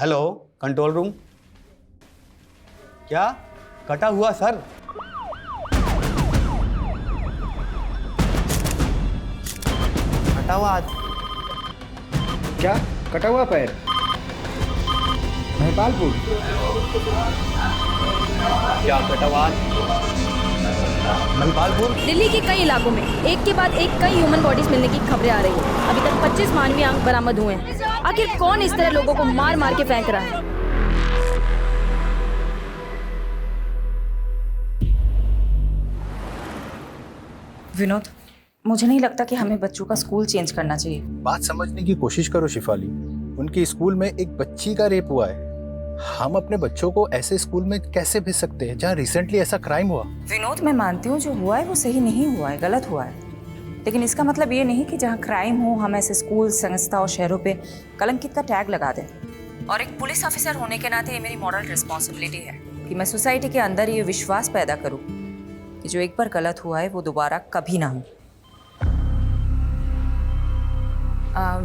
Hello control room. क्या कटा हुआ सर? कटा हुआ हाथ? क्या कटा हुआ पैर? महिपालपुर। क्या कटा हुआ हाथ? महिपालपुर। दिल्ली के कई इलाकों में एक के बाद एक कई ह्यूमन बॉडीज मिलने की खबरें आ रही हैं। अभी तक 25 मानवीय अंग बरामद हुए हैं। आखिर कौन इस तरह लोगों को मार मार के फेंक रहा है? विनोद, मुझे नहीं लगता कि हमें बच्चों का स्कूल चेंज करना चाहिए। बात समझने की कोशिश करो शिफाली। उनके स्कूल में एक बच्ची का रेप हुआ है। हम अपने बच्चों को ऐसे स्कूल में कैसे भेज सकते हैं जहाँ रिसेंटली ऐसा क्राइम हुआ? विनोद, मैं मानती हूँ जो हुआ है वो सही नहीं हुआ है, गलत हुआ है, लेकिन इसका मतलब ये नहीं कि जहाँ क्राइम हो हम ऐसे स्कूल, संस्था और शहरों पे कलंकित का टैग लगा दें। और एक पुलिस ऑफिसर होने के नाते ये मेरी मॉरल रिस्पॉन्सिबिलिटी है कि मैं सोसाइटी के अंदर ये विश्वास पैदा करूँ कि जो एक बार गलत हुआ है वो दोबारा कभी ना हो।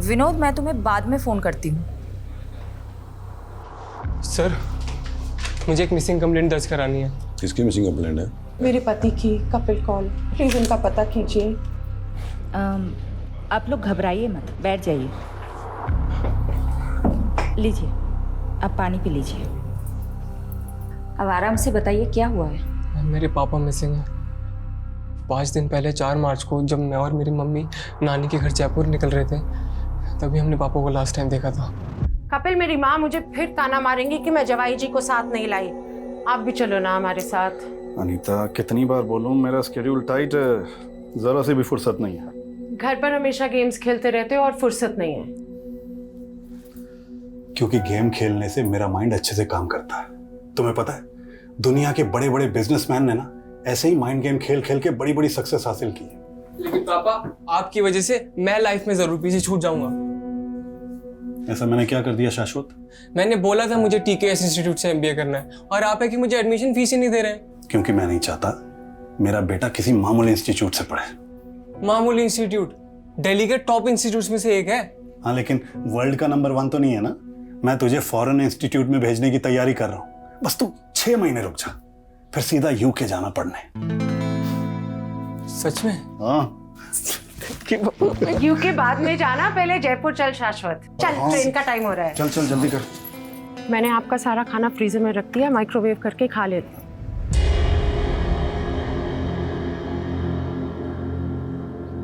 विनोद, मैं तुम्हें बाद में फ़ोन करती हूँ। सर, मुझे एक मिसिंग कंप्लेंट दर्ज करानी है। किसकी मिसिंग कंप्लेंट है? मेरे पति की, कपिल कौल। प्लीज उनका पता कीजिए। आप लोग घबराइए मत, बैठ जाइए। लीजिए, आप पानी पी लीजिए। अब आराम से बताइए क्या हुआ है। मेरे पापा मिसिंग हैं। 5 दिन पहले 4 मार्च को जब मैं और मेरी मम्मी नानी के घर जयपुर निकल रहे थे तभी हमने पापा को लास्ट टाइम देखा था। कपिल, मेरी माँ मुझे फिर ताना मारेंगी कि मैं जवाई जी को साथ नहीं लाई। आप भी चलो ना हमारे साथ। अनीता, कितनी बार बोलूं, मेरा स्केड्यूल टाइट है, जरा सी भी फुर्सत नहीं है। घर पर हमेशा गेम्स खेलते रहते हो और फुर्सत नहीं है। क्योंकि गेम खेलने से मेरा माइंड अच्छे से काम करता है। तुम्हें पता है, दुनिया के बड़े बड़े बिजनेसमैन ने ना ऐसे ही माइंड गेम खेल खेल के बड़ी बड़ी सक्सेस हासिल की है। लेकिन पापा, आपकी वजह से मैं लाइफ में जरूर पीछे छूट जाऊंगा। ऐसा मैंने क्या कर दिया शाश्वत? मैंने बोला था मुझे टीकेएस इंस्टीट्यूट से एमबीए करना है और आप है कि मुझे एडमिशन फीस ही नहीं दे रहे हैं। क्योंकि मैं नहीं चाहता मेरा बेटा किसी मामूली इंस्टीट्यूट से पढ़े। मामूली इंस्टीट्यूट दिल्ली के टॉप इंस्टीट्यूट में से एक है। हाँ, लेकिन वर्ल्ड का नंबर 1 तो नहीं है ना। मैं तुझे फॉरेन इंस्टीट्यूट में भेजने की तैयारी कर रहा हूँ। बस तू 6 महीने रुक जा, फिर सीधा यूके जाना पढ़ने। सच में? हाँ। यूके बाद में जाना, पहले जयपुर चल शाश्वत। चल, ट्रेन का टाइम हो रहा है। चल चल जल्दी कर। मैंने आपका सारा खाना फ्रीजर में रख दिया, माइक्रोवेव करके खा ले।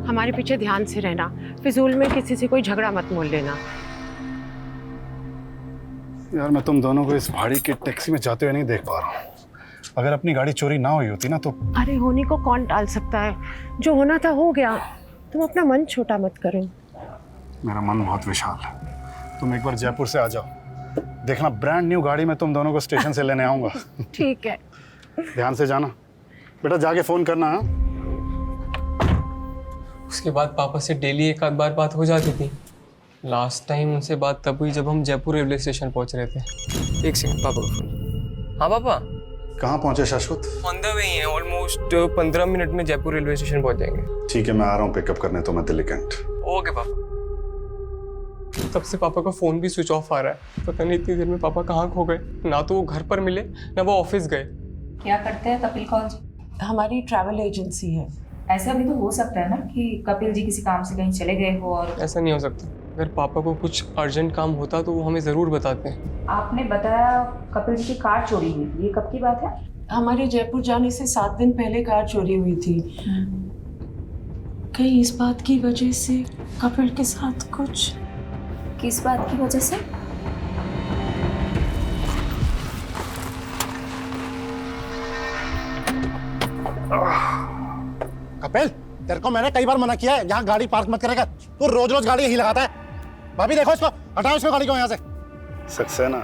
हमारे पीछे ध्यान से रहना, फिजूल में किसी से कोई झगड़ा मत मोल लेना। यार, मैं तुम दोनों को इस भाड़ी की टैक्सी में जाते हुए नहीं देख पा रहा हूँ। अगर अपनी गाड़ी चोरी ना हुई होती ना तो। अरे, होने को कौन टाल सकता है? जो होना था हो गया। तुम अपना मन छोटा मत करो। मेरा मन बहुत विशाल है। तुम एक बार जयपुर से आ जाओ, देखना ब्रांड न्यू गाड़ी में तुम दोनों को स्टेशन से लेने आऊंगा। ठीक है। ध्यान से जाना बेटा, जाके फोन करना। हाँ? उसके बाद पापा से डेली एक आध बार बात हो जाती थी। लास्ट टाइम उनसे बात तब हुई जब हम जयपुर रेलवे स्टेशन पहुंच रहे थे। एक सेकंड, पापा का फोन। हाँ पापा। कहाँ पहुंचे शाश्वत? ऑन द वे हैं, ऑलमोस्ट 15 मिनट में जयपुर रेलवे स्टेशन पहुंच जाएंगे। ठीक है, मैं आ रहा हूँ पिकअप करने तो मैं दिल्ली कैंट। ओके पापा। तब से पापा का फोन भी स्विच ऑफ आ रहा है। पता नहीं इतनी देर में पापा कहाँ खो गए। ना तो वो घर पर मिले ना वो ऑफिस गए। क्या करते हैं कपिल कौल जी? हमारी ट्रैवल एजेंसी है। ऐसा भी तो हो सकता है ना कि कपिल जी किसी काम से कहीं चले गए हो और। ऐसा नहीं हो सकता। अगर पापा को कुछ अर्जेंट काम होता तो वो हमें ज़रूर बताते हैं। आपने बताया कपिल जी की कार चोरी हुई थी, ये कब की बात है? हमारे जयपुर जाने से 7 दिन पहले कार चोरी हुई थी। कहीं इस बात की वजह से कपिल के साथ कुछ। किस बात की वजह से? कपिल, तेरे को मैंने कई बार मना किया है यहाँ गाड़ी पार्क मत करेगा। तू रोज रोज गाड़ी यही लगाता है। भाभी देखो इसको, हटाओ इसको गाड़ी को यहाँ से। सक्सेना,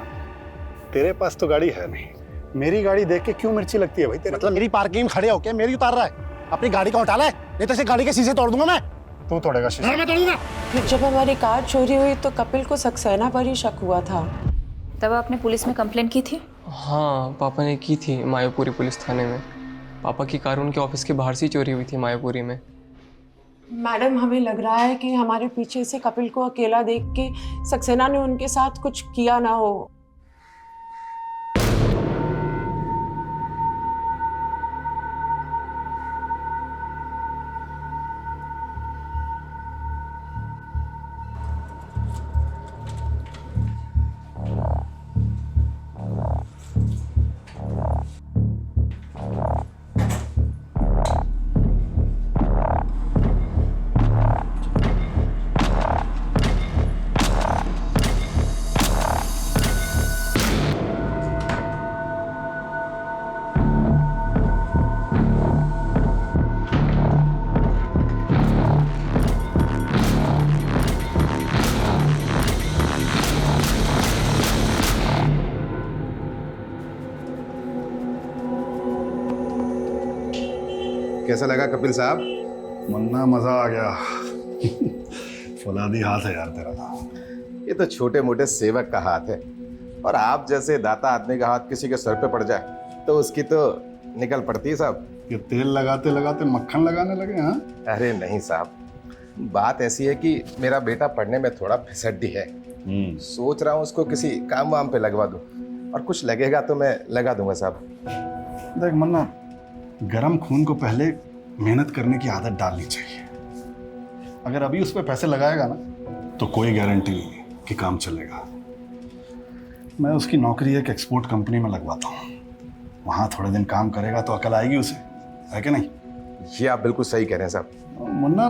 तेरे पास तो गाड़ी है नहीं, मेरी गाड़ी देख के क्यों मिर्ची लगती है भाई तेरे? मतलब मेरी पार्किंग में खड़े होके मेरी उतार रहा है? अपनी गाड़ी को हटा ले, नहीं तो इसे गाड़ी के शीशे तोड़ दूंगा मैं। तू तोड़ेगा शीशे? मैं तोड़ूंगा। जब हमारी कार चोरी हुई तो कपिल को सक्सेना पर ही शक हुआ था। तब आपने पुलिस में कंप्लेंट की थी? हाँ, पापा ने की थी मायापुरी पुलिस थाने में। पापा की कार उनके ऑफिस के बाहर से ही चोरी हुई थी मायापुरी में। मैडम, हमें लग रहा है कि हमारे पीछे से कपिल को अकेला देख के सक्सेना ने उनके साथ कुछ किया ना हो। कैसा लगा कपिल साहब? मुन्ना मजा आ गया। फौलादी हाथ है यार तेरा तो। ये तो छोटे मोटे सेवक का हाथ है, और आप जैसे दाता आदमी का हाथ किसी के सर पे पड़ जाए तो उसकी तो निकल पड़ती है साहब। ये तेल लगाते लगाते मक्खन लगाने लगे हाँ? अरे नहीं साहब, बात ऐसी है कि मेरा बेटा पढ़ने में थोड़ा फिसड्डी है। सोच रहा हूँ उसको किसी काम वाम पे लगवा दूँ, और कुछ लगेगा तो मैं लगा दूंगा साहब। देख मुन्ना, गरम खून को पहले मेहनत करने की आदत डालनी चाहिए। अगर अभी उस पर पैसे लगाएगा ना तो कोई गारंटी नहीं कि काम चलेगा। मैं उसकी नौकरी एक एक्सपोर्ट कंपनी में लगवाता हूँ, वहाँ थोड़े दिन काम करेगा तो अकल आएगी उसे, है कि नहीं? ये आप बिल्कुल सही कह रहे हैं साहब। मुन्ना,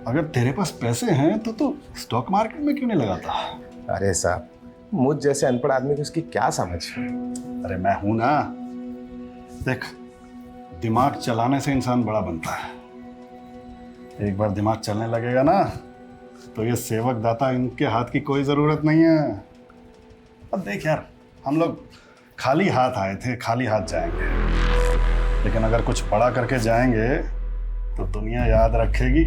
अगर तेरे पास पैसे हैं तो स्टॉक मार्केट में क्यों नहीं लगाता? अरे साहब, मुझ जैसे अनपढ़ आदमी को इसकी क्या समझ? अरे मैं हूं ना। देख, दिमाग चलाने से इंसान बड़ा बनता है। एक बार दिमाग चलने लगेगा ना तो ये सेवक दाता इनके हाथ की कोई ज़रूरत नहीं है। अब देख यार, हम लोग खाली हाथ आए थे, खाली हाथ जाएंगे, लेकिन अगर कुछ बड़ा करके जाएंगे तो दुनिया याद रखेगी।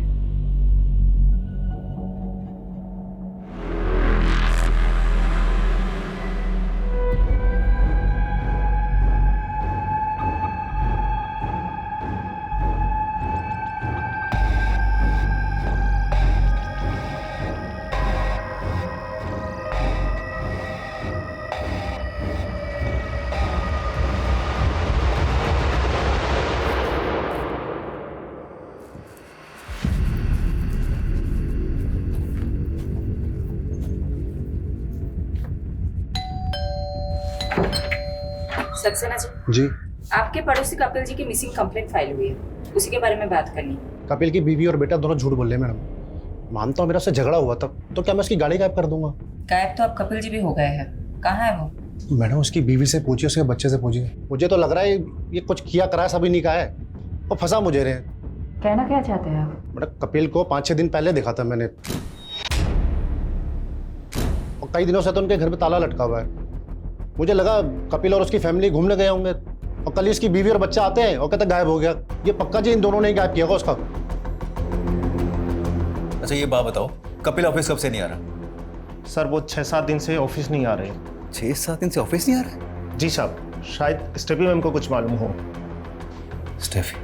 सक्सेना जी, आपके पड़ोसी कपिल जी की मिसिंग कंप्लेंट फाइल हुई है, उसी के बारे में बात करनी। कपिल की बीवी और बेटा दोनों झूठ बोल रहे हैं मैडम। मानता हूँ मेरा उससे झगड़ा हुआ था, तो क्या मैं उसकी गाड़ी गायब कर दूंगा? गायब तो अब कपिल जी भी हो गए हैं, कहाँ है वो? मैडम उसकी बीवी से पूछिए, उसके बच्चे से पूछिए। मुझे तो लग रहा है ये कुछ किया कराया सभी नहीं कहा है, और फंसा मुझे रहे। कहना क्या चाहते हैं आप? मैडम कपिल को 5-6 दिन पहले देखा था मैंने, और कई दिनों से तो उनके घर पे ताला लटका हुआ है। मुझे लगा कपिल और उसकी फैमिली घूमने गए होंगे, और कल इसकी बीवी और बच्चा आते हैं और कहते गायब हो गया। ये पक्का जी इन दोनों ने ही गायब किया होगा उसका। अच्छा ये बात बताओ, कपिल ऑफिस कब से नहीं आ रहा? सर वो 6-7 दिन से ऑफिस नहीं आ रहे। 6-7 दिन से ऑफिस नहीं आ रहा? जी साहब, शायद स्टेफी मैम को कुछ मालूम हो। स्टेफी?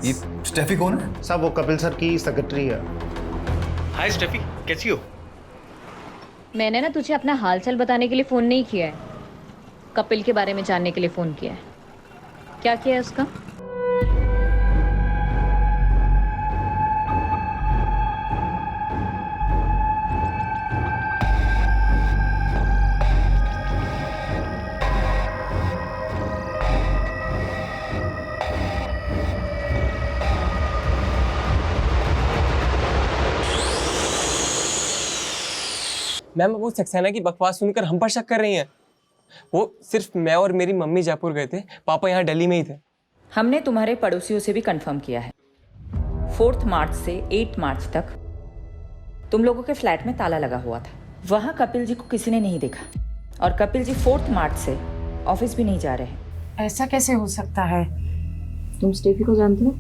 ये स्टेफी कौन है? साहब वो कपिल सर की सेक्रेटरी है। हाय स्टेफी, कैसी हो? मैंने ना तुझे अपना हालचाल बताने के लिए फ़ोन नहीं किया है, कपिल के बारे में जानने के लिए फ़ोन किया है। क्या किया है उसका? मैम वो सक्सेना की बकवास सुनकर हम पर शक कर रही हैं। वो सिर्फ मैं और मेरी मम्मी जयपुर गए थे, पापा यहाँ दिल्ली में ही थे। हमने तुम्हारे पड़ोसियों से भी कंफर्म किया है, 4 मार्च से 8 मार्च तक तुम लोगों के फ्लैट में ताला लगा हुआ था। वहाँ कपिल जी को किसी ने नहीं देखा, और कपिल जी 4 मार्च से ऑफिस भी नहीं जा रहे हैं। ऐसा कैसे हो सकता है? तुम स्टेफी को जानते हो?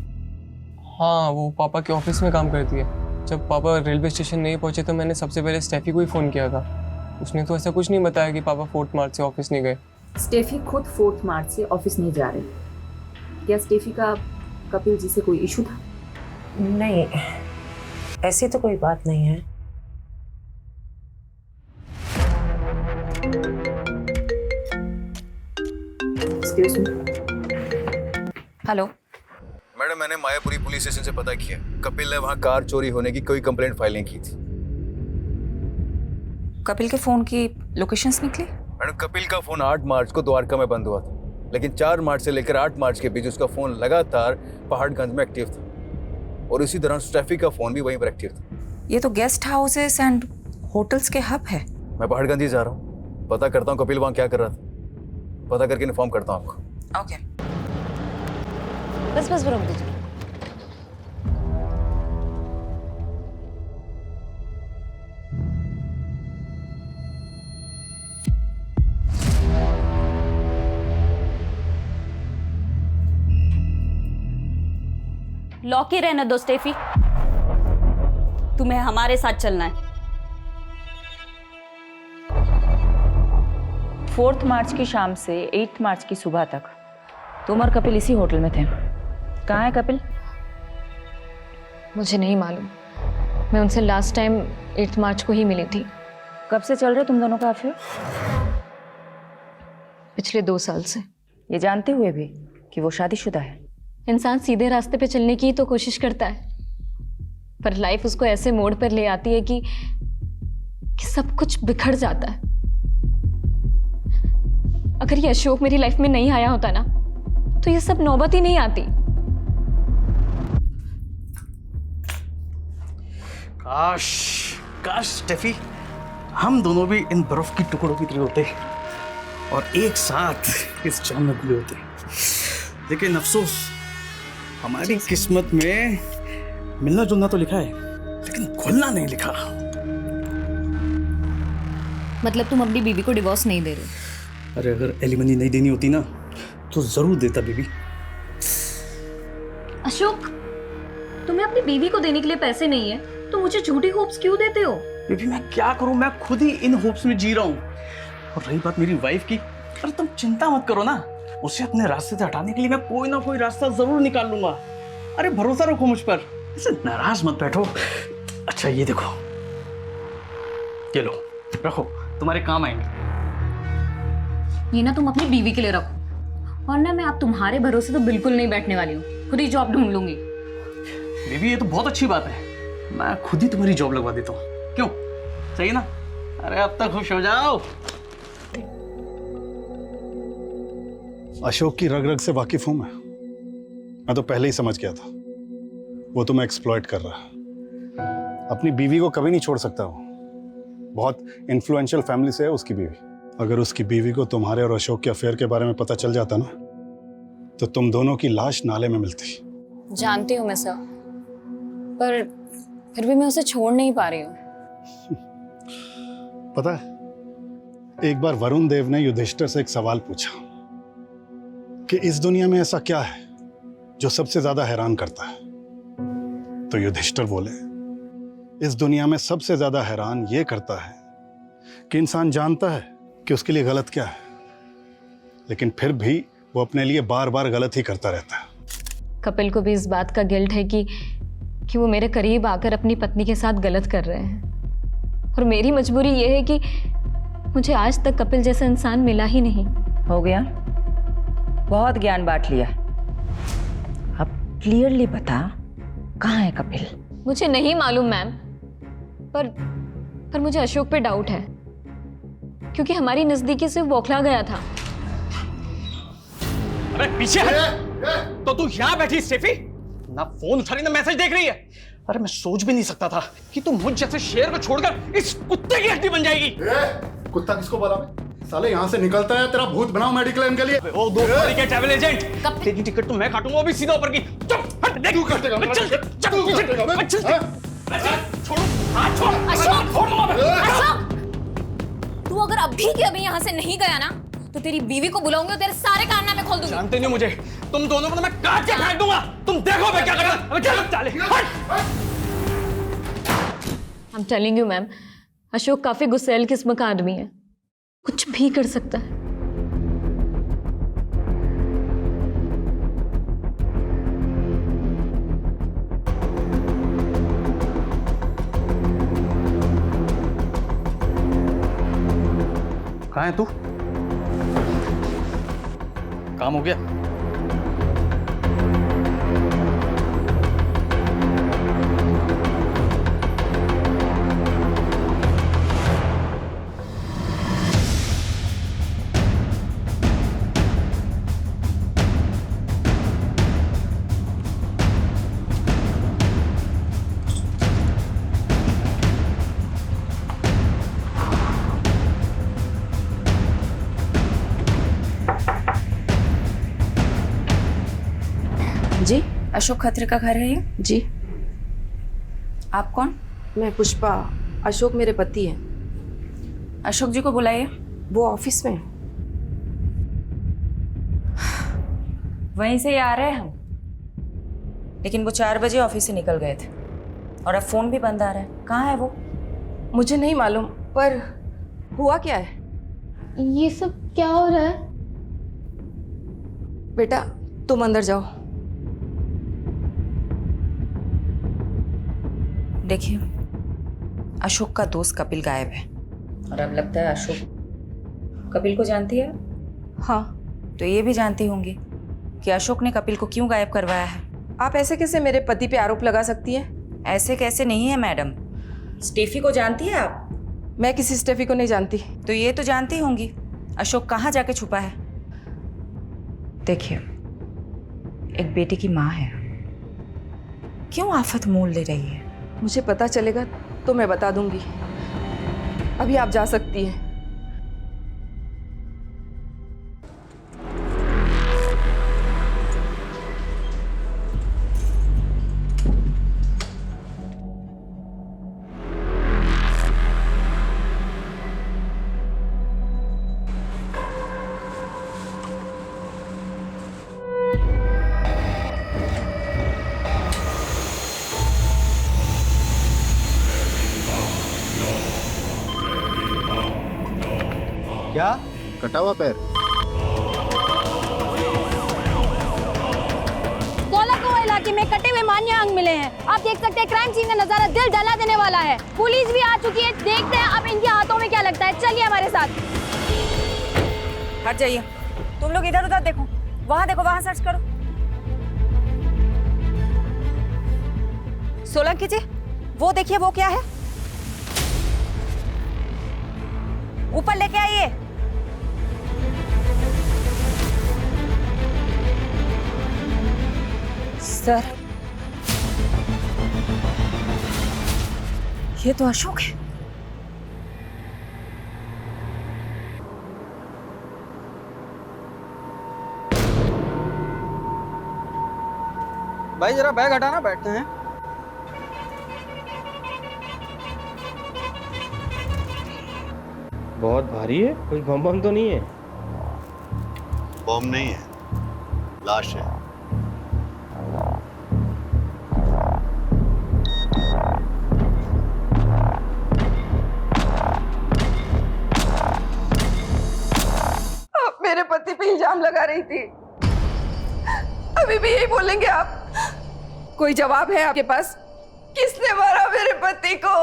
हाँ, वो पापा के ऑफिस में काम करती है। जब पापा रेलवे स्टेशन नहीं पहुंचे तो मैंने सबसे पहले स्टेफी को ही फ़ोन किया था। उसने तो ऐसा कुछ नहीं बताया कि पापा 4 मार्च से ऑफिस नहीं गए। स्टेफी खुद 4 मार्च से ऑफिस नहीं जा रही। क्या स्टेफी का कपिल जी से कोई इशू था? नहीं, ऐसी तो कोई बात नहीं है। हेलो मैडम, मैंने मायापुरी पुलिस स्टेशन से पता किया, कपिल ने वहाँ कार चोरी होने की कोई कंप्लेंट फाइल नहीं की थी। कपिल के फोन की लोकेशंस निकली? मैडम कपिल का फोन 8 मार्च को द्वारका में बंद हुआ था, लेकिन 4 मार्च से लेकर 8 मार्च के बीच उसका फोन लगातार पहाड़गंज में एक्टिव था, और इसी दौरान स्टेफी का फोन भी वहीं पर एक्टिव था। ये तो गेस्ट हाउसेस एंड होटल्स के हब है। मैं पहाड़गंज ही जा रहा हूँ, पता करता हूँ कपिल वहाँ क्या कर रहा था, पता करके इन्फॉर्म करता हूँ आपको। ओके। बस रुक दीजिए। लॉक ही रहने दो स्टेफी, तुम्हें हमारे साथ चलना है। 4 मार्च की शाम से 8 मार्च की सुबह तक तुम और कपिल इसी होटल में थे। कहाँ है कपिल? मुझे नहीं मालूम, मैं उनसे लास्ट टाइम 8 मार्च को ही मिली थी। कब से चल रहे तुम दोनों का अफेयर? पिछले 2 साल से। ये जानते हुए भी कि वो शादीशुदा है? इंसान सीधे रास्ते पे चलने की तो कोशिश करता है, पर लाइफ उसको ऐसे मोड़ पर ले आती है कि सब कुछ बिखर जाता है। अगर ये अशोक मेरी लाइफ में नहीं आया होता ना, तो ये सब नौबत ही नहीं आती। काश काश स्टेफी, हम दोनों भी इन बर्फ की टुकड़ों की तरह होते और एक साथ इस जाम में घुले होते। लेकिन अफसोस, हमारी किस्मत में मिलना जुलना तो लिखा है, लेकिन घुलना नहीं लिखा। मतलब तुम अपनी बीवी को डिवोर्स नहीं दे रहे? अरे अगर एलिमनी नहीं देनी होती ना, तो जरूर देता बीबी। अशोक, तुम्हें अपनी बीवी को देने के लिए पैसे नहीं है तो मुझे झूठी होप्स क्यों देते हो? बीबी मैं क्या करूं, मैं खुद ही इन होप्स में जी रहा हूं। और रही बात मेरी वाइफ की, अरे तुम चिंता मत करो ना, उसे अपने रास्ते से हटाने के लिए मैं कोई ना कोई रास्ता जरूर निकाल लूंगा। अरे भरोसा रखो मुझ पर, ऐसे नाराज मत बैठो। अच्छा ये देखो, ये लो, रखो, तुम्हारे काम आएंगे। ये ना तुम अपनी बीवी के लिए रखो, और ना मैं आप तुम्हारे भरोसे तो बिल्कुल नहीं बैठने वाली हूँ, खुद ही जॉब ढूंढ लूंगी। बीबी ये तो बहुत अच्छी बात है, मैं खुद ही तुम्हारी जॉब लगवा देता हूँ, क्यों? सही ना? अरे अब तक खुश हो जाओ। अशोक की रग रग से वाकिफ हूं मैं तो पहले ही समझ गया था वो तुम्हें एक्सप्लॉइट कर रहा है। अपनी बीवी को कभी नहीं छोड़ सकता वो, बहुत इन्फ्लुएंशियल फैमिली से है उसकी बीवी। अगर उसकी बीवी को तुम्हारे और अशोक के अफेयर के बारे में पता चल जाता ना, तो तुम दोनों की लाश नाले में मिलती। जानती हूँ मैं सर, पर फिर भी मैं उसे छोड़ नहीं पा रही हूँ। पता है, एक बार वरुण देव ने युधिष्ठिर से एक सवाल पूछा कि इस दुनिया में ऐसा क्या है जो सबसे ज्यादा हैरान करता है। तो युधिष्ठिर बोले, इस दुनिया में सबसे ज्यादा हैरान ये करता है कि इंसान जानता है कि उसके लिए गलत क्या है, लेकिन फिर भी वो अपने लिए बार बार गलत ही करता रहता है। कपिल को भी इस बात का गिल्ट है कि वो मेरे करीब आकर अपनी पत्नी के साथ गलत कर रहे हैं, और मेरी मजबूरी ये है कि मुझे आज तक कपिल जैसा इंसान मिला ही नहीं। हो गया, बहुत ज्ञान बांट लिया, अब क्लियरली बता कहाँ है कपिल? मुझे नहीं मालूम मैम, पर मुझे अशोक पे डाउट है, क्योंकि हमारी नजदीकी से बौखला गया था। अरे पीछे हट! तो तू यहाँ बैठी स्टेफी, ना फोन उठा रही ना मैसेज देख रही है। अरे मैं सोच भी नहीं सकता था कि तू मुझ जैसे शेर को छोड़कर इस कुत्ते की हड्डी बन जाएगी। कुत्ता किसको बोला मैं? साले यहाँ से निकलता है, तेरा भूत बनाओ मेडिक्लेम के लिए। ओ दो के ट्रैवल एजेंट, तेरी टिकट तो मैं काटूंगा, वो भी सीधा ऊपर की। चुप हट, देख तू काटेगा, छोड़ो, हाथ छोड़। अशोक, तू अगर अभी के अभी यहाँ से नहीं गया ना, तो तेरी बीवी को बुलाऊंगी और तेरे सारे कारनामे खोल दूंगी। जानते नहीं मुझे, तुम दोनों को तो मैं काट के फेंक दूंगा। तुम देखो मैं क्या करता हूं। चल चाले, I am telling you ma'am, Ashok काफी गुस्सैल किस्म का आदमी है, कुछ भी कर सकता है। कहाँ है तू? काम हो गया? जी, अशोक खत्री का घर है ये? जी। आप कौन? मैं पुष्पा, अशोक मेरे पति हैं। अशोक जी को बुलाइए। वो ऑफिस में। वहीं से ही आ रहे हैं हम। लेकिन वो 4 बजे ऑफिस से निकल गए थे और अब फ़ोन भी बंद आ रहा है। कहाँ है वो? मुझे नहीं मालूम, पर हुआ क्या है? ये सब क्या हो रहा है? बेटा तुम अंदर जाओ। देखिए, अशोक का दोस्त कपिल गायब है और अब लगता है अशोक कपिल को जानती है। हाँ, तो ये भी जानती होंगी कि अशोक ने कपिल को क्यों गायब करवाया है। आप ऐसे कैसे मेरे पति पे आरोप लगा सकती हैं? ऐसे कैसे नहीं है मैडम। स्टेफी को जानती है आप? मैं किसी स्टेफी को नहीं जानती। तो ये तो जानती होंगी अशोक कहाँ जाके छुपा है। देखिए, एक बेटी की माँ है, क्यों आफत मोल ले रही है? मुझे पता चलेगा तो मैं बता दूंगी। अभी आप जा सकती हैं। क्या? कटा हुआ पैर। कोलाकुआ इलाके में कटे हुए मान्य अंग मिले हैं। आप देख सकते हैं क्राइम सीन का नजारा दिल दहला देने वाला है। पुलिस भी आ चुकी है। देखते हैं अब इनके हाथों में क्या लगता है। चलिए हमारे साथ। हट जाइए, तुम लोग इधर उधर देखो, वहां सर्च करो। सोलंकी जी, वो देखिए, वो क्या है? ऊपर लेके आइए। सर, ये तो अशोक है। भाई जरा बैग हटाना, बैठते हैं। बहुत भारी है, कोई बम बम तो नहीं है? बॉम्ब नहीं है, लाश है। आप मेरे पति पे इल्जाम लगा रही थी, अभी भी यही बोलेंगे आप? कोई जवाब है आपके पास? किसने मारा मेरे पति को?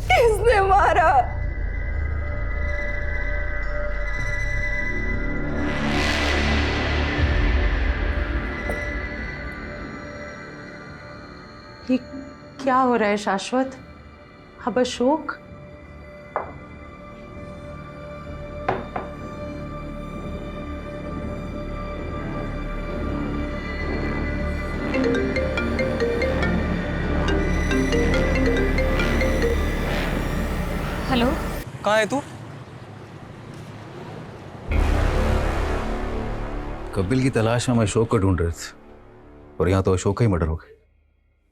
किसने मारा? ये क्या हो रहा है शाश्वत? अब अशोक? हेलो, कहाँ है तू? कपिल की तलाश में हम अशोक को ढूंढ रहे थे और यहाँ तो अशोक का ही मर्डर हो गया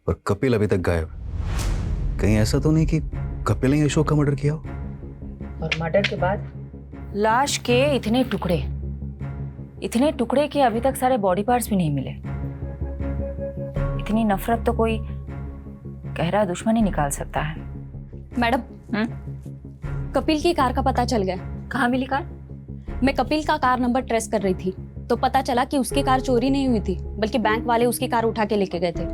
और कपिल अभी तक गायब है। कहीं ऐसा तो नहीं कि कपिल ने अशोक का मर्डर किया हो? और मर्डर के बाद लाश के इतने टुकड़े कि अभी तक सारे बॉडी पार्ट्स भी नहीं मिले। इतनी नफरत तो कोई गहरा दुश्मन ही निकाल सकता है। मैडम, कपिल की कार का पता चल गया। कहाँ मिली कार? मैं कपिल का कार नंबर ट्रेस कर रही थी तो पता चला कि उसकी कार चोरी नहीं हुई थी, बल्कि बैंक वाले उसकी कार उठा के लेके गए थे।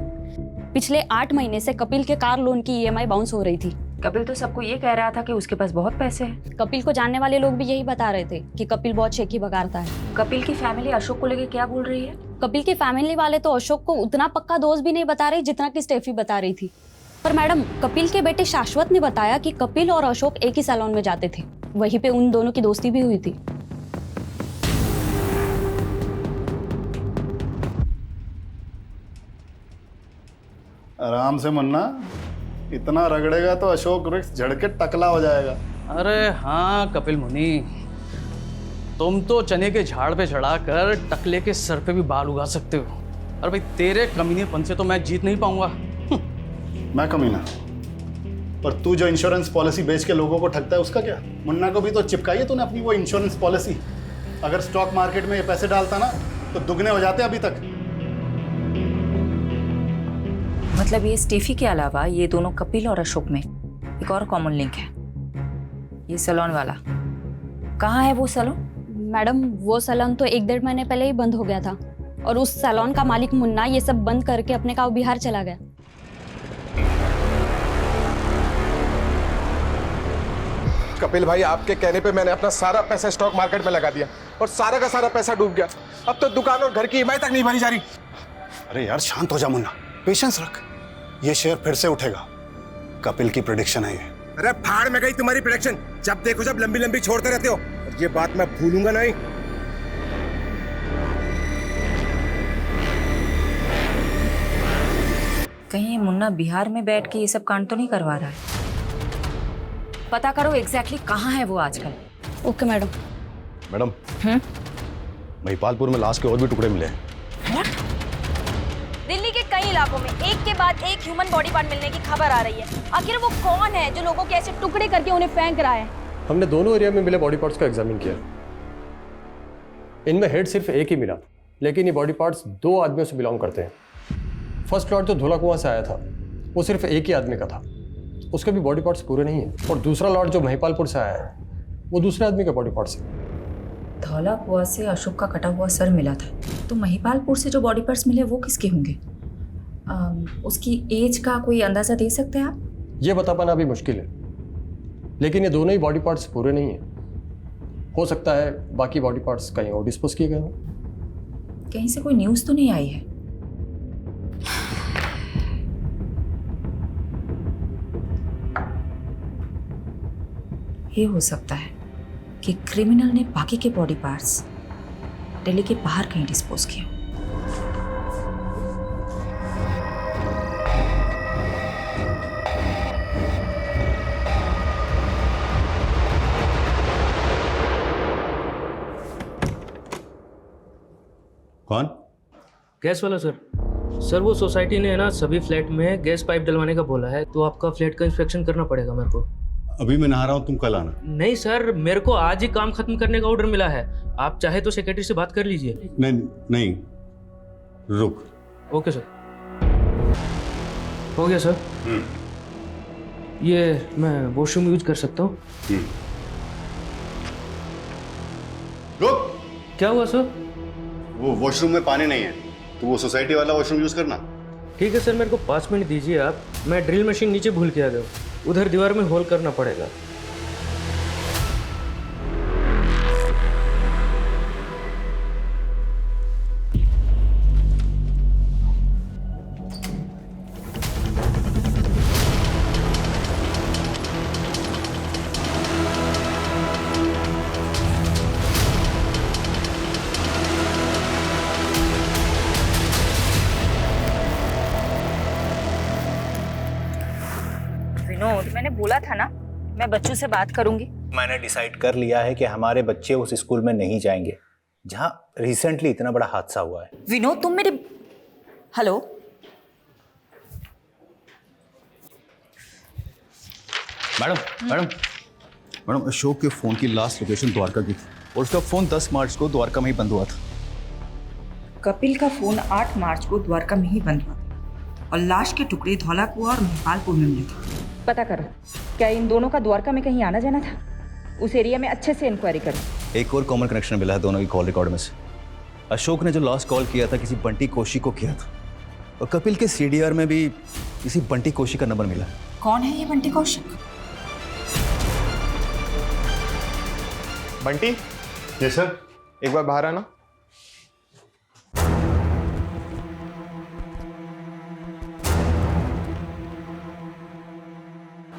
पिछले 8 महीने से कपिल के कार लोन की EMI बाउंस हो रही थी। कपिल तो सबको ये कह रहा था कि उसके पास बहुत पैसे हैं। कपिल को जानने वाले लोग भी यही बता रहे थे कि कपिल बहुत शेखी बगाड़ता है। कपिल की फैमिली अशोक को लेके क्या बोल रही है? कपिल की फैमिली वाले तो अशोक को उतना पक्का दोस्त भी नहीं बता रही जितना कि स्टेफी बता रही थी। पर मैडम, कपिल के बेटे शाश्वत ने बताया कि कपिल और अशोक एक ही सैलून में जाते थे, वहीं पे उन दोनों की दोस्ती भी हुई थी। आराम से मुन्ना, इतना रगड़ेगा तो अशोक वृक्ष झड़ के टकला हो जाएगा। अरे हाँ कपिल मुनि, तुम तो चने के झाड़ पे चढ़ाकर टकले के सर पे भी बाल उगा सकते हो। अरे भाई, तेरे कमीनेपन से तो मैं जीत नहीं पाऊंगा। मैं कमीना? पर तू जो इंश्योरेंस पॉलिसी बेच के लोगों को ठगता है उसका क्या? मुन्ना को भी तो चिपकाई है तूने अपनी वो इंश्योरेंस पॉलिसी। अगर स्टॉक मार्केट में ये पैसे डालता ना तो दुगने हो जाते अभी तक। मतलब ये स्टेफी के अलावा ये दोनों कपिल और अशोक में एक और कॉमन लिंक है, ये सैलून वाला। कहाँ है वो सैलून? मैडम वो सैलून तो 1-1.5 महीने पहले ही बंद हो गया था और उस सैलून का मालिक मुन्ना ये सब बंद करके अपने गाँव बिहार चला गया। कपिल भाई, आपके कहने पे मैंने अपना सारा पैसा स्टॉक मार्केट में लगा दिया और सारा का सारा पैसा डूब गया। अब तो दुकान और घर की ईएमआई तक नहीं भरी जा रही। अरे यार शांत हो जा मुन्ना, पेशेंस रख, ये शेयर फिर से उठेगा। कपिल की प्रेडिक्शन है ये। अरे फाड़ में गई तुम्हारी प्रेडिक्शन, जब देखो जब लंबी लंबी छोड़ते रहते हो, और ये बात मैं भूलूंगा नहीं। कहीं ये मुन्ना बिहार में बैठ के ये सब कांड तो नहीं करवा रहा है? पता करो एग्जैक्टली कहाँ है वो आजकल। Okay madam. मैडम, महिपालपुर में लाश के और भी टुकड़े मिले हैं। दिल्ली के कई इलाकों में एक के बाद एक ह्यूमन बॉडी पार्ट मिलने की खबर आ रही है। आखिर वो कौन है जो लोगों के ऐसे टुकड़े करके उन्हें फेंक रहा है? हमने दोनों एरिया में मिले बॉडी पार्ट्स का एग्जामिन किया। इनमें हेड सिर्फ एक ही मिला, लेकिन ये बॉडी पार्ट्स 2 आदमियों से बिलोंग करते हैं। फर्स्ट लॉट जो धोला कुआं से आया था वो सिर्फ एक ही आदमी का था, उसके भी बॉडी पार्ट्स पूरे नहीं है। और दूसरा लॉट जो महिपालपुर से आया है वो दूसरे आदमी का बॉडी पार्ट्स है। धौला कुआं से अशोक का कटा हुआ सर मिला था, तो महिपालपुर से जो बॉडी पार्ट्स मिले वो किसके होंगे? उसकी एज का कोई अंदाजा दे सकते हैं आप? ये बता पाना अभी मुश्किल है, लेकिन ये दोनों ही बॉडी पार्ट्स पूरे नहीं है। हो सकता है बाकी बॉडी पार्ट्स कहीं और डिस्पोज किए गए हों। कहीं से कोई न्यूज़ तो नहीं आई है? ये हो सकता है कि क्रिमिनल ने बाकी के बॉडी पार्ट्स दिल्ली के बाहर कहीं डिस्पोज किए। कौन? गैस वाला सर। सर वो सोसाइटी ने है ना सभी फ्लैट में गैस पाइप डलवाने का बोला है, तो आपका फ्लैट का इंस्पेक्शन करना पड़ेगा मेरे को। अभी मैं नहा रहा हूँ, तुम कल आना। नहीं सर, मेरे को आज ही काम खत्म करने का ऑर्डर मिला है। आप चाहे तो सेक्रेटरी से बात कर लीजिए। नहीं नहीं, रुक। Okay sir. हो गया सर। ये मैं वॉशरूम यूज कर सकता हूँ? रुक। क्या हुआ सर? वो वॉशरूम में पानी नहीं है, तो वो सोसाइटी वाला वॉशरूम यूज करना। ठीक है सर, मेरे को 5 मिनट दीजिए आप। मैं ड्रिल मशीन नीचे भूल के आ गया, उधर दीवार में होल करना पड़ेगा। विनोद, मैंने बोला था ना मैं बच्चों से बात करूंगी। मैंने डिसाइड कर लिया है कि हमारे बच्चे उस स्कूल में नहीं जाएंगे जहां रिसेंटली इतना बड़ा हादसा हुआ है। विनोद तुम मेरे हेलो मैडम अशोक के फोन की लास्ट लोकेशन द्वारका की थी और उसका फोन 10 मार्च को द्वारका में ही बंद हुआ था। कपिल का फोन 8 मार्च को द्वारका में ही बंद हुआ था और लाश के टुकड़े धौला कुआं और महिपालपुर में मिले थे। पता करो क्या इन दोनों का द्वारका में कहीं आना जाना था? उस एरिया में अच्छे से इंक्वायरी करो। एक और कॉमन कनेक्शन मिला है दोनों की कॉल रिकॉर्ड में से। अशोक ने जो लास्ट कॉल किया था किसी बंटी कोशी को किया था और कपिल के CDR में भी किसी बंटी कोशी का नंबर मिला। कौन है ये बंटी कौशिक? बंटी। जी सर। एक बार बाहर आना।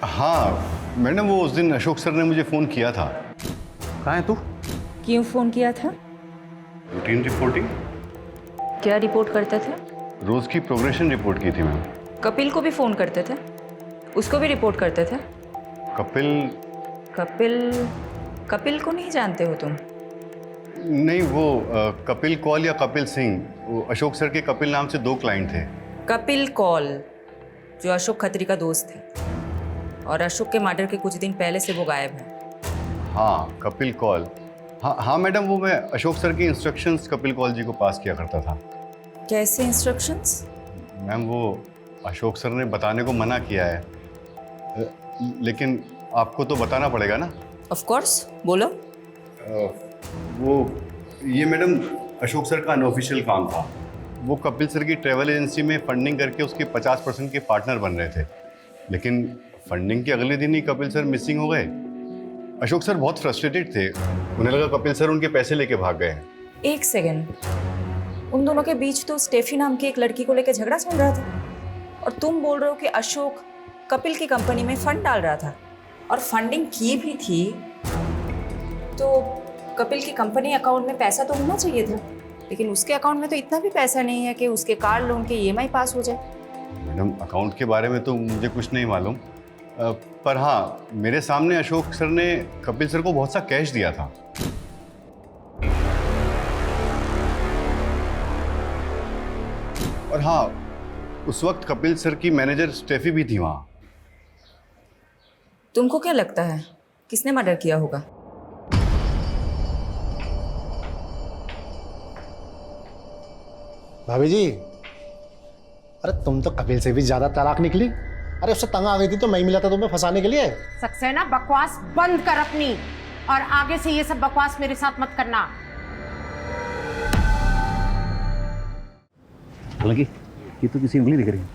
हाँ मैडम, वो उस दिन अशोक सर ने मुझे फोन किया था। कहाँ है तू? क्यों फोन किया था? Routine reporting. क्या रिपोर्ट करते थे? रोज की प्रोग्रेशन रिपोर्ट की थी मैम। कपिल को भी फोन करते थे? उसको भी रिपोर्ट करते थे? कपिल कपिल को नहीं जानते हो तुम? नहीं, वो कपिल कौल या कपिल सिंह, वो अशोक सर के कपिल नाम से 2 क्लाइंट थे। कपिल कौल जो अशोक खत्री का दोस्त है, और अशोक के मर्डर के कुछ दिन पहले से वो गायब है। हाँ कपिल कौल। हाँ मैडम, वो मैं अशोक सर की इंस्ट्रक्शंस कपिल कौल जी को पास किया करता था। कैसे इंस्ट्रक्शंस? मैम वो अशोक सर ने बताने को मना किया है, लेकिन आपको तो बताना पड़ेगा ना। ऑफ कोर्स, बोलो। वो ये मैडम अशोक सर का अनऑफिशियल काम था। वो कपिल सर की ट्रैवल एजेंसी में फंडिंग करके उसके 50% के पार्टनर बन रहे थे, लेकिन फंडिंग के अगले दिन ही कपिल सर मिसिंग हो गए। अशोक सर बहुत फ्रस्ट्रेटेड थे, उन्हें लगा कपिल सर उनके पैसे लेके भाग गए हैं। एक सेकेंड, उन दोनों के बीच तो स्टेफी नाम की एक लड़की को लेकर झगड़ा चल रहा था, और तुम बोल रहे हो कि अशोक कपिल की कंपनी में फंड डाल रहा था और फंडिंग की भी थी, तो कपिल की कंपनी अकाउंट में पैसा तो होना चाहिए था, लेकिन उसके अकाउंट में तो इतना भी पैसा नहीं है कि उसके कार लोन के EMI पास हो जाए। मैडम अकाउंट के बारे में तो मुझे कुछ नहीं मालूम, पर हाँ मेरे सामने अशोक सर ने कपिल सर को बहुत सा कैश दिया था। और हाँ, उस वक्त कपिल सर की मैनेजर स्टेफी भी थी वहां। तुमको क्या लगता है किसने मर्डर किया होगा? भाभी जी, अरे तुम तो कपिल से भी ज्यादा चालाक निकली। अरे उससे तंग आ गई थी तो मैं ही मिला था तुम्हें फंसाने के लिए। सक्सेना, बकवास बंद कर अपनी, और आगे से ये सब बकवास मेरे साथ मत करना। हालांकि ये तो किसी उंगली दिख रही है।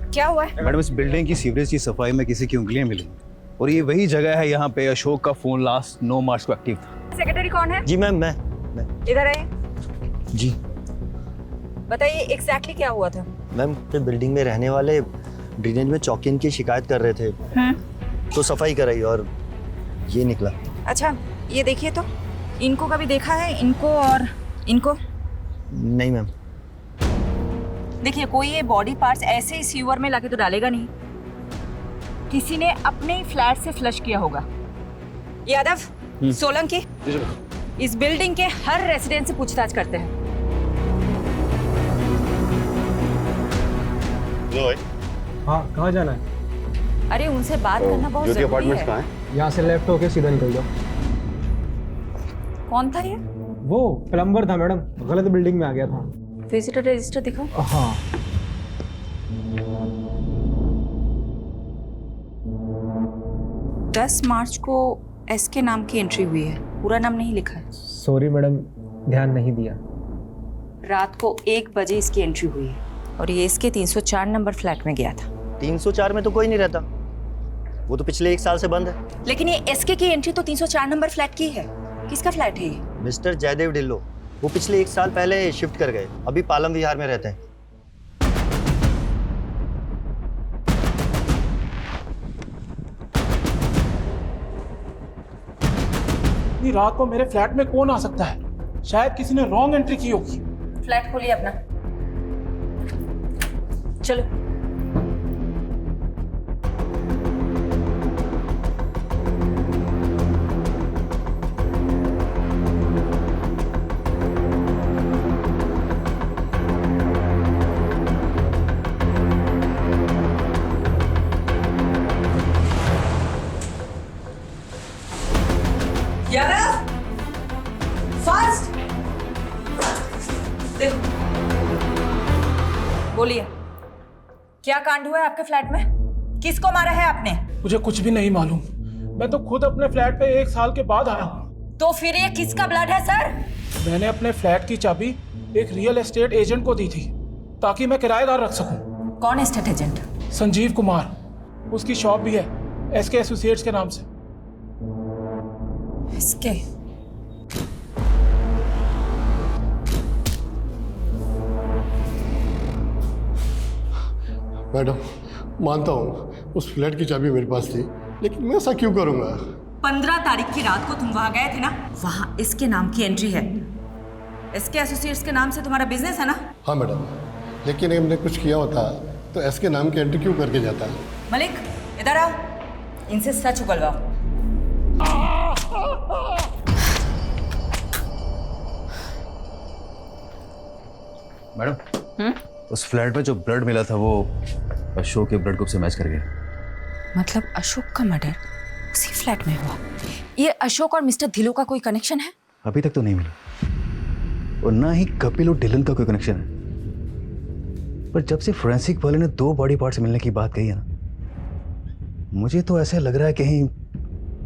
क्या हुआ है? मैडम इस बिल्डिंग की सीवरेज की सफाई में किसी की उंगलियां मिली, और ये वही जगह है यहाँ पे अशोक का फोन लास्ट 9 मार्च को एक्टिव था। सेक्रेटरी कौन है? जी मैम, मैं इधर आइए। जी बताइए एग्जैक्टली क्या हुआ था? मैम, तो बिल्डिंग में रहने वाले ड्रेनेज में चौकिन की शिकायत कर रहे थे, तो सफाई कराई और ये निकला। अच्छा, ये देखिए तो, इनको कभी देखा है? इनको और इनको? नहीं मैम। देखिए, कोई ये बॉडी पार्ट्स ऐसे ही सीवर में लाके तो डालेगा नहीं, किसी ने अपने ही फ्लैट से फ्लश किया होगा। यादव, सोलंकी, इस बिल्डिंग के हर रेसिडेंट से पूछताछ करते हैं। हाँ, कहाँ जाना है? अरे उनसे बात करना बहुत जरूरी है। यहाँ से लेफ्ट होके सीधा निकल जाओ। कौन था ये? वो प्लम्बर था मैडम, गलत बिल्डिंग में आ गया था। विजिटर रजिस्टर दिखाओ। हाँ। दस मार्च को SK नाम की एंट्री हुई है, पूरा नाम नहीं लिखा है। सॉरी मैडम, ध्यान नहीं दिया। रात को 1 बजे इसकी एंट्री हुई है, और ये इसके 304 नंबर फ्लैट में गया था। 304 में तो कोई नहीं रहता, वो तो पिछले 1 साल से बंद है। लेकिन ये SK की एंट्री तो 304 नंबर फ्लैट की है। किसका फ्लैट है ये? मिस्टर जयदेव ढिल्लो, वो पिछले 1 साल पहले शिफ्ट कर गए, अभी पालम विहार में रहते हैं। इतनी रात को मेरे फ्लैट में कौन आ सकता है? शायद किसी ने रॉन्ग एंट्री की होगी। फ्लैट खोलिए अपना, चलो। यादव, फास्ट देखो, बोलिए क्या कांड हुआ है आपके फ्लैट में? किसको मारा है आपने? मुझे कुछ भी नहीं मालूम, मैं तो खुद अपने फ्लैट पे 1 साल के बाद आया हूँ। तो फिर ये किसका ब्लड है सर? मैंने अपने फ्लैट की चाबी एक रियल एस्टेट एजेंट को दी थी ताकि मैं किराएदार रख सकूं। कौन एस्टेट एजेंट? संजीव कुमार, उसकी शॉप भी है SK एसोसिएट्स के नाम से। SK? मैडम, मानता हूँ उस फ्लैट की चाबी मेरे पास थी, लेकिन मैं ऐसा क्यों करूँगा? 15 तारीख की रात को तुम वहां गए थे ना? वहां SK नाम की एंट्री है। SK एसोसिएट्स के नाम से तुम्हारा बिजनेस है ना? हाँ मैडम, लेकिन हमने कुछ किया होता तो SK नाम की एंट्री क्यों करके जाता? मलिक, इधर आओ, इनसे सच उगलवाओ। मैडम, उस फ्लैट में जो ब्लड मिला था वो अशोक के ब्लड ग्रुप से मैच कर गया। मतलब अशोक का मर्डर उसी फ्लैट में हुआ? ये अशोक और मिस्टर धिल्लो का कोई कनेक्शन है? अभी तक तो नहीं मिला। और ना ही कपिल और डिलन का कोई कनेक्शन है। पर जब से फोरेंसिक वाले ने 2 बॉडी पार्ट्स मिलने की बात कही है ना, मुझे तो ऐसा लग रहा है कहीं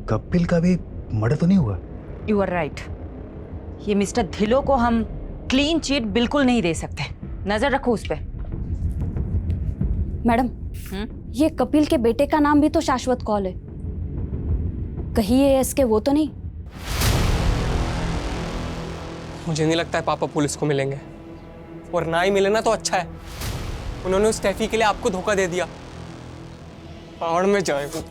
कपिल का भी मर्डर तो नहीं हुआ। You are right. ये मिस्टर धिलो को हम क्लीन चिट बिल्कुल नहीं दे सकते। नजर रखो उस पर। मैडम, ये कपिल के बेटे का नाम भी तो शाश्वत कौल है। कहीं ये इसके वो तो नहीं? मुझे नहीं लगता है पापा पुलिस को मिलेंगे, और ना ही मिले ना तो अच्छा है। उन्होंने उस टैफी के लिए आपको धोखा दे दिया। पहाड़ में जाए वो।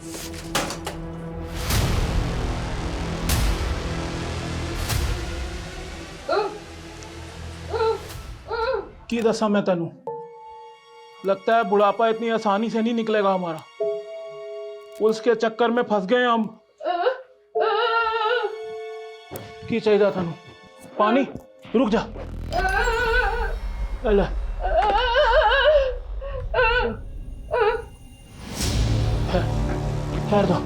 की दसा मैं तेनू, लगता है बुढ़ापा इतनी आसानी से नहीं निकलेगा हमारा। पुलिस के चक्कर में फंस गए हम। की चाहिए तेनू? पानी? रुक जा। ले ठहर दो।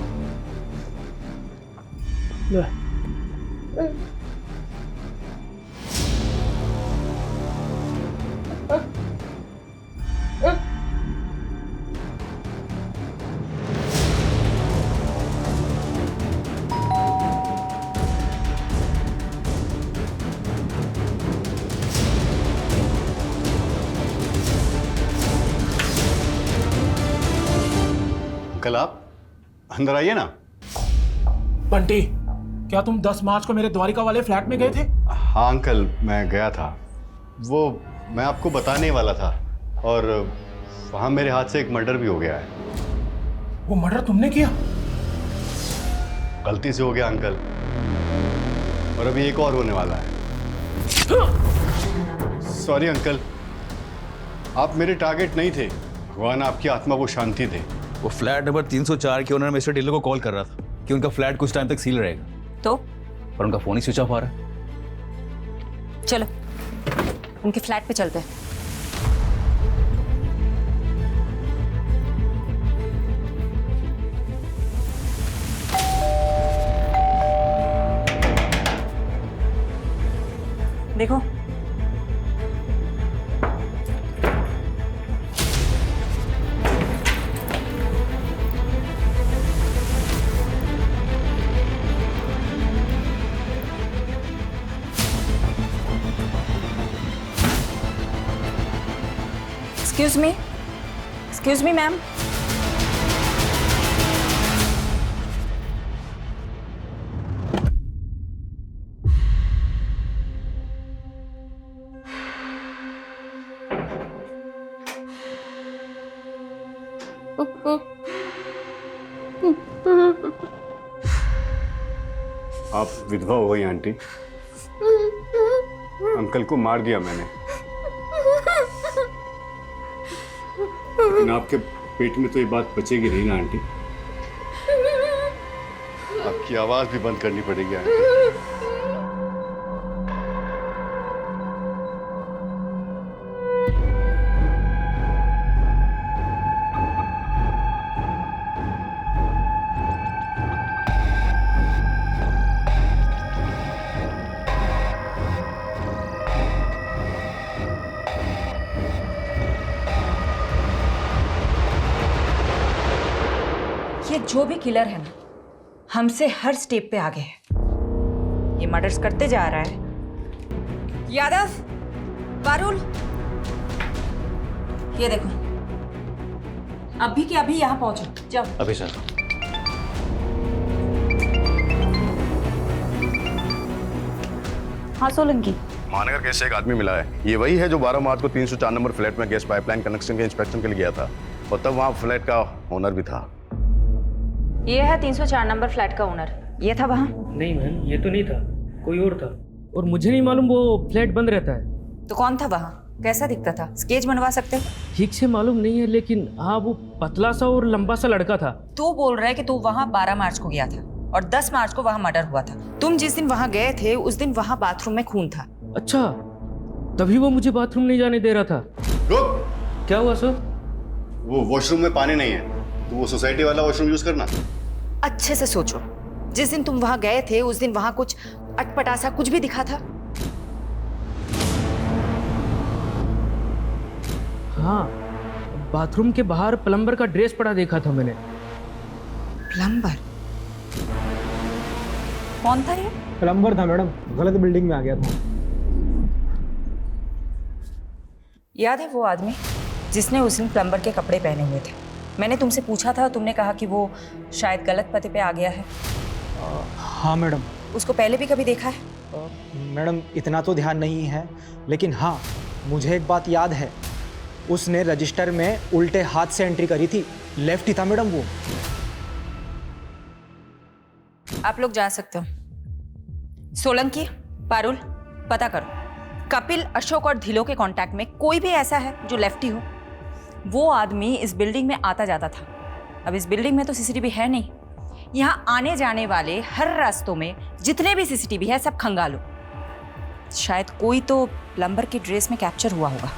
ले अंकल आप अंदर आइए ना। बंटी, क्या तुम 10 मार्च को मेरे द्वारिका वाले फ्लैट में गए थे? हाँ अंकल, मैं गया था। वो मैं आपको बताने वाला था, और वहाँ मेरे हाथ से एक मर्डर भी हो गया है। वो मर्डर तुमने किया? गलती से हो गया अंकल, और अभी एक और होने वाला है। सॉरी अंकल, आप मेरे टारगेट नहीं थे। भगवान आपकी आत्मा को शांति दे। वो फ्लैट नंबर 304 के ओनर मिस्टर डिलो को कॉल कर रहा था कि उनका फ्लैट कुछ टाइम तक सील रहेगा, तो पर उनका फोन ही स्विच ऑफ आ रहा है। चलो उनके फ्लैट पे चलते हैं। देखो, Excuse me, ma'am. आप विधवा हो गई आंटी। अंकल को मार दिया मैंने, लेकिन आपके पेट में तो ये बात बचेगी नहीं ना आंटी। आपकी आवाज भी बंद करनी पड़ेगी आंटी। ये जो भी किलर है ना, हमसे हर स्टेप पे आगे है। ये मर्डर्स करते जा रहा है। यादव, पारुल, ये देखो, अभी के अभी यहाँ पहुंचो। जाओ। अभी सर। हाँ सोलंकी, महानगर कैसे एक आदमी मिला है। ये वही है जो 12 मार्च को 304 नंबर फ्लैट में गैस पाइपलाइन कनेक्शन के इंस्पेक्शन के लिए गया था, और तब वहाँ फ्लैट का ओनर भी था। ये है 304 नंबर फ्लैट का ओनर। ये था वहाँ? नहीं मैम, ये तो नहीं था, कोई और था। और मुझे नहीं मालूम वो फ्लैट बंद रहता है। तो कौन था वहाँ? कैसा दिखता था? स्केच बनवा सकते हो? ठीक से मालूम नहीं है, लेकिन हाँ वो पतला सा और लंबा सा लड़का था। तू बोल रहा है कि तू वहाँ 12 मार्च को गया था और 10 मार्च को वहाँ मर्डर हुआ था। तुम जिस दिन वहाँ गए थे उस दिन वहाँ बाथरूम में खून था। अच्छा, तभी वो मुझे बाथरूम नहीं जाने दे रहा था। रुक! क्या हुआ सर? वो वॉशरूम में पानी नहीं है, तो वो सोसाइटी वाला वॉशरूम यूज करना। अच्छे से सोचो, जिस दिन तुम वहाँ गए थे उस दिन वहाँ कुछ अटपटा सा कुछ भी दिखा था? हाँ, बाथरूम के बाहर प्लम्बर का ड्रेस पड़ा देखा था मैंने। प्लम्बर? कौन था ये? प्लम्बर था मैडम, गलत बिल्डिंग में आ गया था। याद है वो आदमी जिसने उस दिन प्लम्बर के कपड़े पहने हुए थे? मैंने तुमसे पूछा था, तुमने कहा कि वो शायद गलत पते पे आ गया है। हाँ मैडम। उसको पहले भी कभी देखा है? मैडम इतना तो ध्यान नहीं है, लेकिन हाँ मुझे एक बात याद है, उसने रजिस्टर में उल्टे हाथ से एंट्री करी थी। लेफ्ट ही था मैडम वो। आप लोग जा सकते हो। सोलंकी, पारुल, पता करो कपिल, अशोक और धिलो के कांटेक्ट में कोई भी ऐसा है जो लेफ्टी हो। वो आदमी इस बिल्डिंग में आता जाता था। अब इस बिल्डिंग में तो सीसीटीवी है नहीं। यहाँ आने जाने वाले हर रास्तों में जितने भी सीसीटीवी है सब खंगालो। शायद कोई तो प्लम्बर के ड्रेस में कैप्चर हुआ होगा।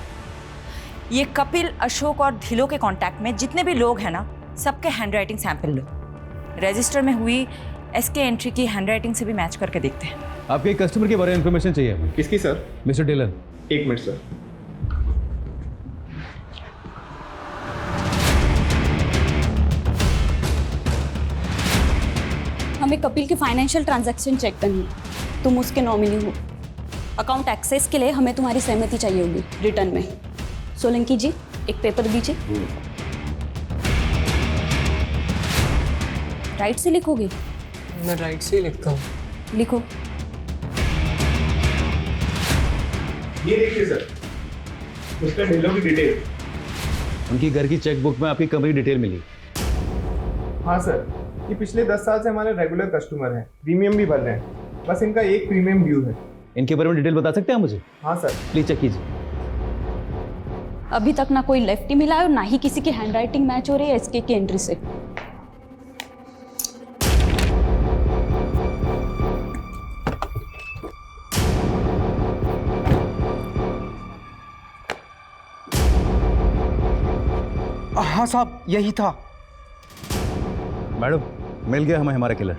ये कपिल, अशोक और धिलो के कांटेक्ट में जितने भी लोग हैं ना, सबके हैंडराइटिंग सैंपल लो। रजिस्टर में हुई एसके एंट्री की हैंडराइटिंग से भी मैच करके देखते हैं। आपके एक कस्टमर के बारे में इंफॉर्मेशन चाहिए हमें। किसकी सर? मिस्टर डिलन। एक मिनट सर। हमें कपिल की फाइनेंशियल ट्रांजैक्शन चेक करनी है। तुम उसके नॉमिनी हो। अकाउंट एक्सेस के लिए हमें तुम्हारी सहमति चाहिए होगी रिटर्न में। सोलंकी जी, एक पेपर दीजिए। राइट से लिखोगे? मैं राइट से ही लिखता हूँ। लिखो। ये देखिए सर, मिस्टर ढिल्लों की डिटेल। उनकी घर की चेकबुक में आपकी कंपनी डिटेल मिली। हाँ सर, ये पिछले 10 साल से हमारे रेगुलर कस्टमर हैं, प्रीमियम भी भर रहे हैं। बस इनका एक प्रीमियम ड्यू है। इनके बारे में डिटेल बता सकते हैं मुझे? हाँ सर। प्लीज चेक कीजिए। अभी तक ना कोई लेफ्टी मिला है और ना ही किसी की हैंडराइटिंग मैच हो रही है एसके की एंट्री से। हाँ साहब, यही था। मैडम, मिल गया हमें हमारा किलर।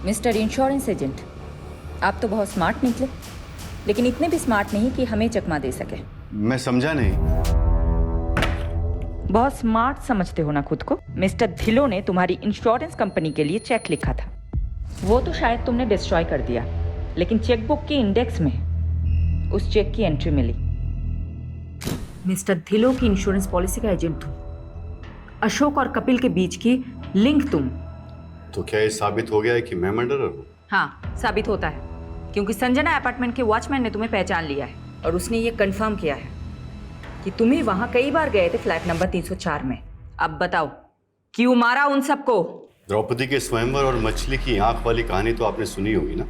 मिस्टर इंश्योरेंस एजेंट, आप तो बहुत स्मार्ट निकले, लेकिन इतने भी स्मार्ट नहीं कि हमें चकमा दे सके। मैं समझा नहीं। बहुत स्मार्ट समझते हो ना खुद को। मिस्टर धिलो ने तुम्हारी इंश्योरेंस कंपनी के लिए चेक लिखा था। वो तो शायद तुमने डिस्ट्रॉय कर दिया, लेकिन चेकबुक के इंडेक्स में उस चेक की एंट्री मिली। मिस्टर धिलो की इंश्योरेंस पॉलिसी का एजेंट तुम, अशोक और कपिल के बीच की लिंक तुम। तो क्या ये साबित हो गया है कि मैं मर्डरर हूँ? हाँ, साबित होता है, क्योंकि संजना अपार्टमेंट के वॉचमैन ने तुम्हें पहचान लिया है और उसने ये कंफर्म किया है कि तुम ही वहां कई बार गए थे फ्लैट नंबर 304 में। अब बताओ, क्यों मारा उन सबको? द्रौपदी के स्वयंवर और मछली की आंख वाली कहानी तो आपने सुनी होगी ना।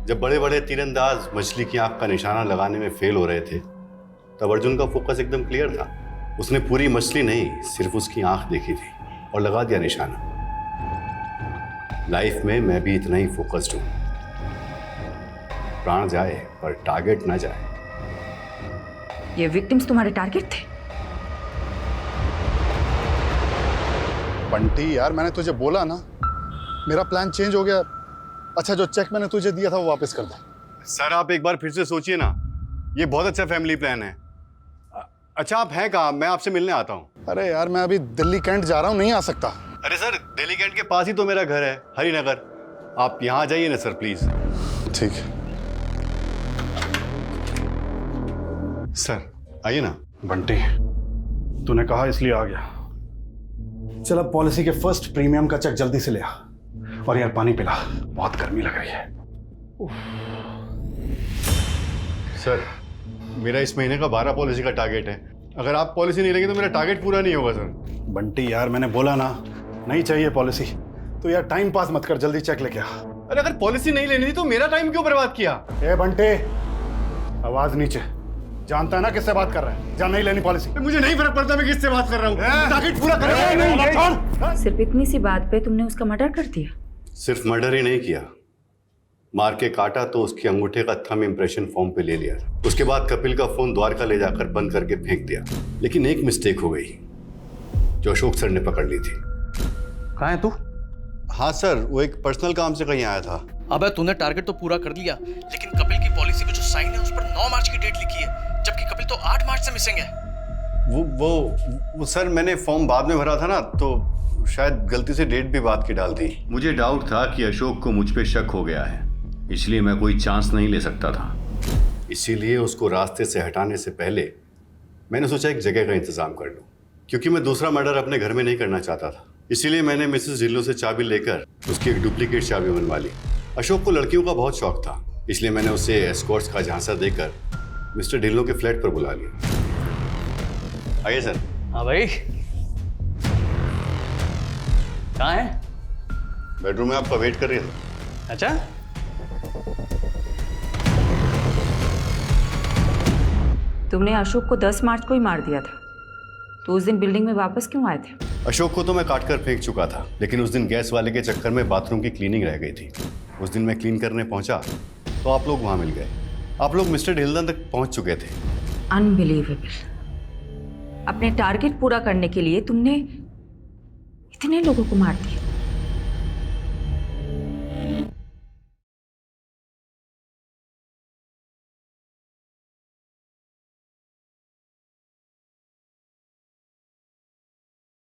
जब बड़े बड़े तीरंदाज मछली की आंख का निशाना लगाने में फेल हो रहे थे, तब अर्जुन का फोकस एकदम क्लियर था। उसने पूरी मछली नहीं, सिर्फ उसकी आंख देखी थी और लगा दिया निशाना। लाइफ में मैं भी इतना ही फोकस्ड हूं। प्राण जाए पर टारगेट ना जाए। ये विक्टिम्स तुम्हारे टारगेट थे? बंटी यार, मैंने तुझे बोला ना, मेरा प्लान चेंज हो गया। अच्छा, जो चेक मैंने तुझे दिया था वो वापस कर दे। सर, आप एक बार फिर से सोचिए ना, ये बहुत अच्छा फैमिली प्लान है। अच्छा, आप हैं कहाँ? मैं आपसे मिलने आता हूँ। अरे यार, मैं अभी दिल्ली कैंट जा रहा हूँ, नहीं आ सकता। अरे सर, दिल्ली कैंट के पास ही तो मेरा घर है, हरिनगर। आप यहाँ जाइए ना सर, प्लीज। ठीक है सर, आइए ना। बंटी, तूने कहा इसलिए आ गया। चल, अब पॉलिसी के फर्स्ट प्रीमियम का चेक जल्दी से ले आ। और यार पानी पिला, बहुत गर्मी लग रही है। सर, मेरा इस महीने का 12 पॉलिसी का टारगेट है। अगर आप पॉलिसी नहीं लेंगे तो मेरा टारगेट पूरा नहीं होगा सर। बंटी यार, मैंने बोला ना, नहीं चाहिए पॉलिसी। तो यार टाइम पास मत कर, जल्दी चेक लेके आ। अरे अगर पॉलिसी नहीं लेनी थी तो मेरा टाइम क्यों बर्बाद किया? ए बंटे, आवाज नीचे। जानता है ना किससे बात कर रहा है? जा, नहीं लेनी पॉलिसी। मुझे नहीं फर्क पड़ता मैं किससे बात कर रहा हूँ। टारगेट पूरा कर। सिर्फ इतनी सी बात पे तुमने उसका मर्डर कर दिया? सिर्फ मर्डर ही नहीं किया, मार के काटा तो उसके अंगूठे का थंब इंप्रेशन फॉर्म पे ले लिया। उसके बाद कपिल का फोन द्वारका ले जाकर बंद करके फेंक दिया। लेकिन एक मिस्टेक हो गई, जो अशोक सर ने पकड़ ली थी। कहाँ है तू? हाँ सर, वो एक पर्सनल काम से कहीं आया था। अबे तूने टारगेट तो पूरा कर लिया, लेकिन कपिल की पॉलिसी पे जो साइन है उस पर 9 मार्च की डेट लिखी है, जबकि कपिल तो 8 मार्च से मिसिंग है। वो सर मैंने फॉर्म बाद में भरा था ना, तो शायद गलती से डेट भी बाद की डाल दी। मुझे डाउट था कि अशोक को मुझ पे शक हो गया है, इसलिए मैं कोई चांस नहीं ले सकता था। इसीलिए उसको रास्ते से हटाने से पहले मैंने सोचा एक जगह का इंतजाम कर लूं, क्योंकि मैं दूसरा मर्डर अपने घर में नहीं करना चाहता था। इसीलिए मैंने मिसेस ढिल्लों से चाबी लेकर उसकी एक डुप्लीकेट चाबी बनवा ली। अशोक को लड़कियों का बहुत शौक था, इसलिए मैंने उसे एस्कॉर्ट्स का झांसा देकर मिस्टर ढिल्लों के फ्लैट पर बुला लिया। आइए सर। हाँ भाई, कहाँ है? बेडरूम में आपका वेट कर रही है। अच्छा, तुमने अशोक को 10 मार्च को ही मार दिया था, तो उस दिन बिल्डिंग में वापस क्यों आए थे? अशोक को तो मैं काट कर फेंक चुका था, लेकिन उस दिन गैस वाले के चक्कर में बाथरूम की क्लीनिंग रह गई थी। उस दिन मैं क्लीन करने पहुंचा तो आप लोग वहां मिल गए। आप लोग मिस्टर ढिल्लन तक पहुंच चुके थे। अनबिलीवेबल। अपने टारगेट पूरा करने के लिए तुमने इतने लोगों को मार दिया।